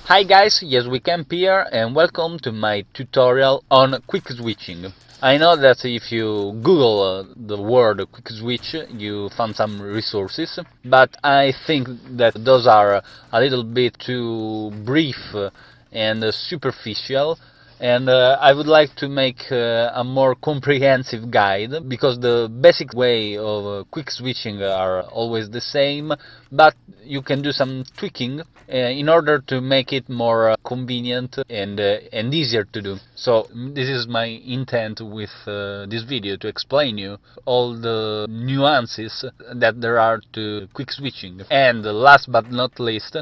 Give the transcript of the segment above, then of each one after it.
Hi guys, YesWeCamp here and welcome to my tutorial on quick switching. I know that if you Google the word quick switch you found some resources, but I think that those are a little bit too brief and superficial, and I would like to make a more comprehensive guide, because the basic way of quick switching are always the same, but you can do some tweaking in order to make it more convenient and easier to do. So this is my intent with this video, to explain you all the nuances that there are to quick switching. And last but not least,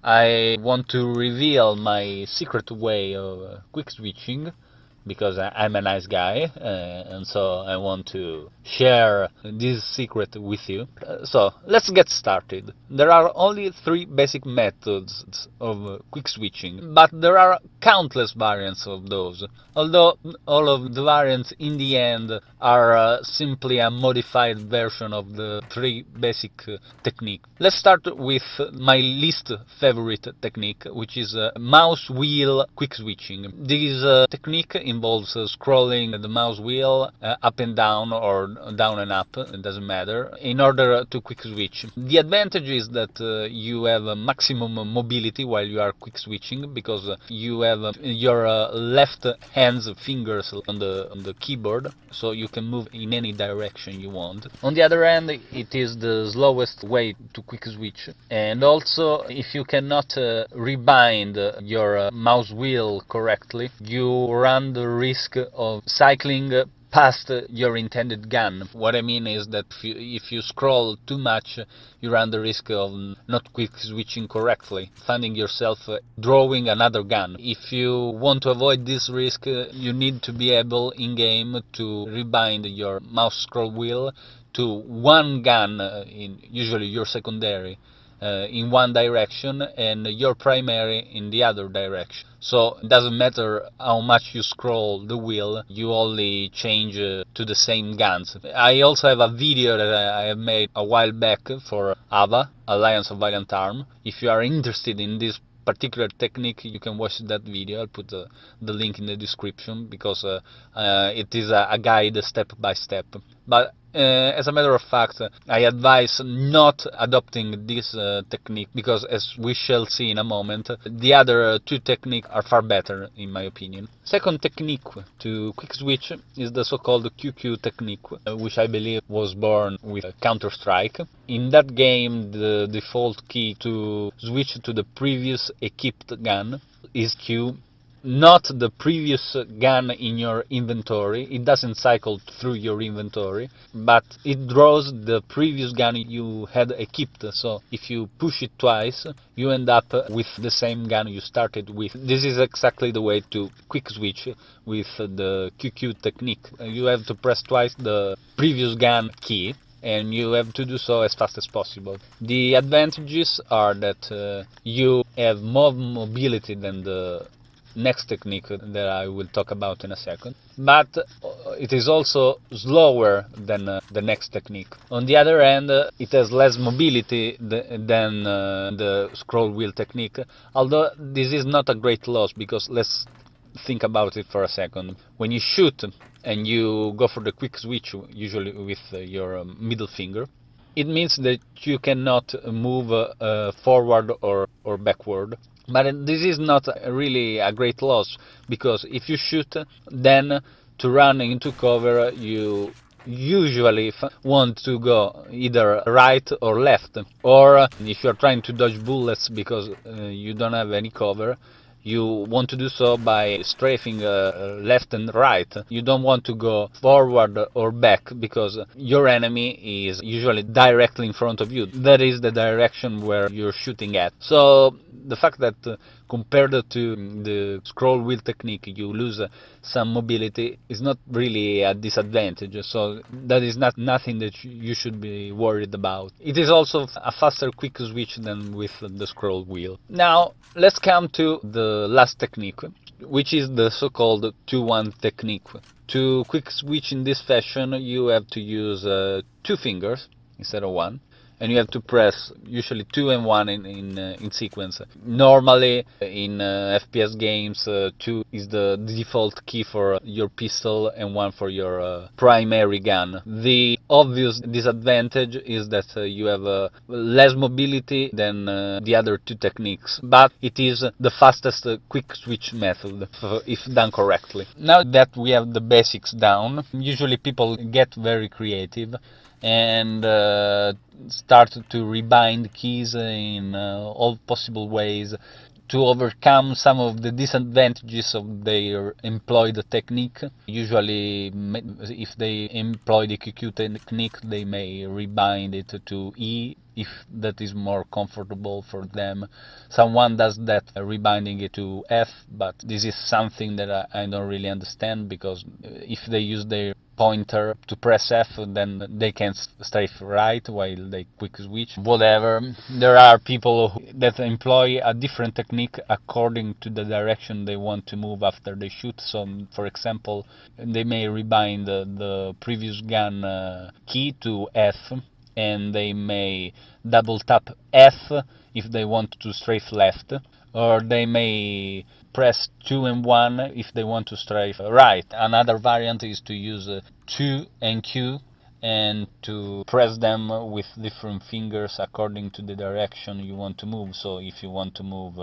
I want to reveal my secret way of quick switching, because I'm a nice guy, and so I want to share this secret with you. So let's get started. There are only three basic methods of quick switching, but there are countless variants of those, although all of the variants in the end are simply a modified version of the three basic techniques. Let's start with my least favorite technique, which is mouse wheel quick switching. This technique involves scrolling the mouse wheel up and down, or down and up, it doesn't matter, in order to quick switch. The advantage is that you have maximum mobility while you are quick switching, because you have your left hand's fingers on the keyboard, so you can move in any direction you want. On the other hand, it is the slowest way to quick switch, and also if you cannot rebind your mouse wheel correctly, you run the risk of cycling past your intended gun. What I mean is that if you scroll too much, you run the risk of not quick switching correctly, finding yourself drawing another gun. If you want to avoid this risk, you need to be able in game to rebind your mouse scroll wheel to one gun, usually your secondary, in one direction, and your primary in the other direction. So it doesn't matter how much you scroll the wheel, you only change to the same guns. I also have a video that I have made a while back for AVA, Alliance of Valiant Arm. If you are interested in this particular technique, you can watch that video. I'll put the link in the description, because it is a guide step by step. But as a matter of fact, I advise not adopting this technique, because as we shall see in a moment, the other two techniques are far better in my opinion. Second technique to quick switch is the so-called QQ technique, which I believe was born with Counter-Strike. In that game, the default key to switch to the previous equipped gun is Q, not the previous gun in your inventory. It doesn't cycle through your inventory, but it draws the previous gun you had equipped. So if you push it twice, you end up with the same gun you started with. This is exactly the way to quick switch with the QQ technique. You have to press twice the previous gun key, and you have to do so as fast as possible. The advantages are that you have more mobility than the next technique that I will talk about in a second, but it is also slower than the next technique. On the other hand, it has less mobility than the scroll wheel technique, although this is not a great loss, because let's think about it for a second. When you shoot and you go for the quick switch, usually with your middle finger, it means that you cannot move forward or backward. But this is not really a great loss, because if you shoot, then to run into cover you usually want to go either right or left, or if you're trying to dodge bullets because you don't have any cover, you want to do so by strafing left and right. You don't want to go forward or back, because your enemy is usually directly in front of you. That is the direction where you're shooting at. So the fact that compared to the scroll wheel technique you lose some mobility is not really a disadvantage, so that is nothing that you should be worried about. It is also a faster quick switch than with the scroll wheel. Now let's come to the last technique, which is the so-called 2-1 technique. To quick switch in this fashion you have to use 2 fingers instead of 1. and you have to press usually 2 and 1 in sequence. Normally in FPS games, 2 is the default key for your pistol and 1 for your primary gun. The obvious disadvantage is that you have less mobility than the other two techniques, but it is the fastest quick switch method if done correctly. Now that we have the basics down, usually people get very creative and start to rebind keys in all possible ways to overcome some of the disadvantages of their employed technique. Usually, if they employ the QQ technique, they may rebind it to E if that is more comfortable for them. Someone does that, rebinding it to F, but this is something that I don't really understand, because if they use their pointer to press F, then they can strafe right while they quick switch. Whatever. There are people that employ a different technique according to the direction they want to move after they shoot. So, for example, they may rebind the previous gun key to F, and they may double tap F if they want to strafe left, or they may press 2 and 1 if they want to strafe right. Another variant is to use 2 and Q and to press them with different fingers according to the direction you want to move. So if you want to move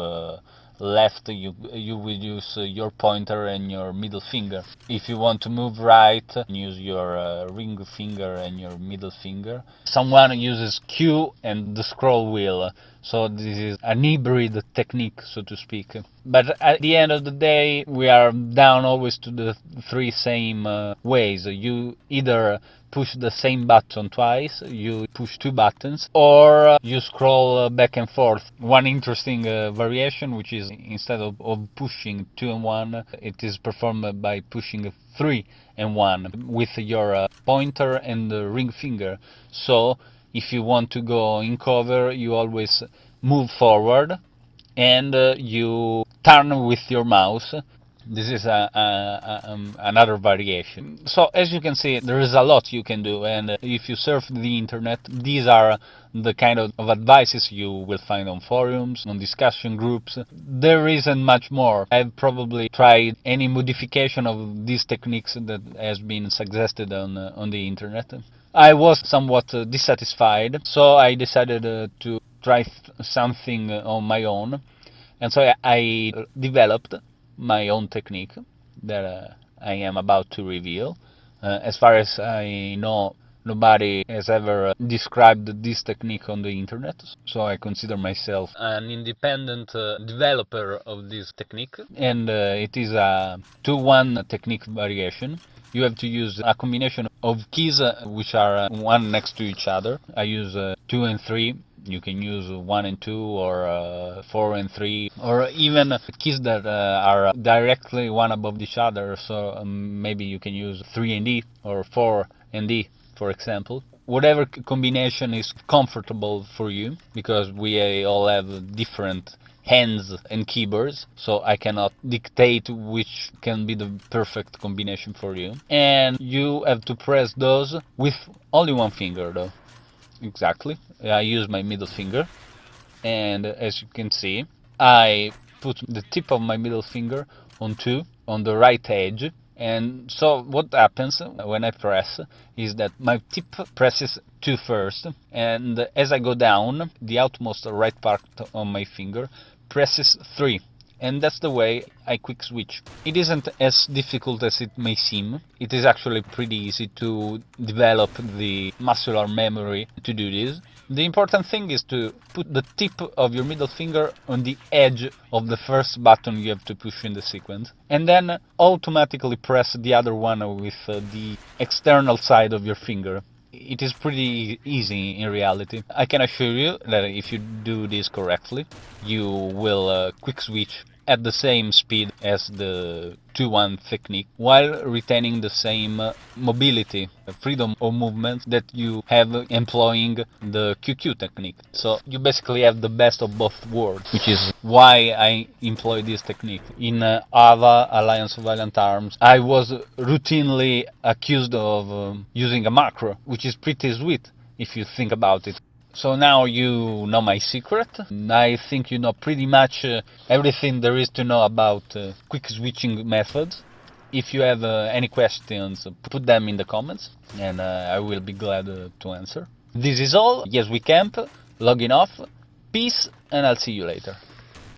left, you will use your pointer and your middle finger. If you want to move right, use your ring finger and your middle finger. Someone uses Q and the scroll wheel, so this is an hybrid technique, so to speak. But at the end of the day, we are down always to the three same ways. You either push the same button twice, you push two buttons, or you scroll back and forth. One interesting variation, which is instead of pushing 2 and 1, it is performed by pushing 3 and 1 with your pointer and the ring finger. So if you want to go in cover, you always move forward and you turn with your mouse. This is another variation. So as you can see, there is a lot you can do, and if you surf the internet, these are the kind of advices you will find on forums, on discussion groups. There isn't much more. I've probably tried any modification of these techniques that has been suggested on the internet. I was somewhat dissatisfied, so I decided to try something on my own, and so I developed my own technique that I am about to reveal. As far as I know, nobody has ever described this technique on the internet, so I consider myself an independent developer of this technique, and it is a 2-1 technique variation. You have to use a combination of keys which are one next to each other. I use 2 and 3. You can use 1 and 2, or 4 and 3, or even keys that are directly one above each other. So maybe you can use 3 and D, or 4 and D, for example. Whatever combination is comfortable for you, because we all have different hands and keyboards, so I cannot dictate which can be the perfect combination for you. And you have to press those with only one finger, though. Exactly. I use my middle finger, and as you can see, I put the tip of my middle finger on 2 on the right edge, and so what happens when I press is that my tip presses 2 first, and as I go down, the outmost right part on my finger presses 3. And that's the way I quick switch. It isn't as difficult as it may seem. It is actually pretty easy to develop the muscular memory to do this. The important thing is to put the tip of your middle finger on the edge of the first button you have to push in the sequence, and then automatically press the other one with the external side of your finger. It is pretty easy in reality. I can assure you that if you do this correctly, you will quick switch at the same speed as the 2-1 technique, while retaining the same mobility, freedom of movement that you have employing the QQ technique. So you basically have the best of both worlds, which is why I employ this technique. In AVA, Alliance of Violent Arms, I was routinely accused of using a macro, which is pretty sweet if you think about it. So now you know my secret. I think you know pretty much everything there is to know about quick switching methods. If you have any questions, put them in the comments, and I will be glad to answer. This is all. Yes, we camp. Logging off. Peace, and I'll see you later.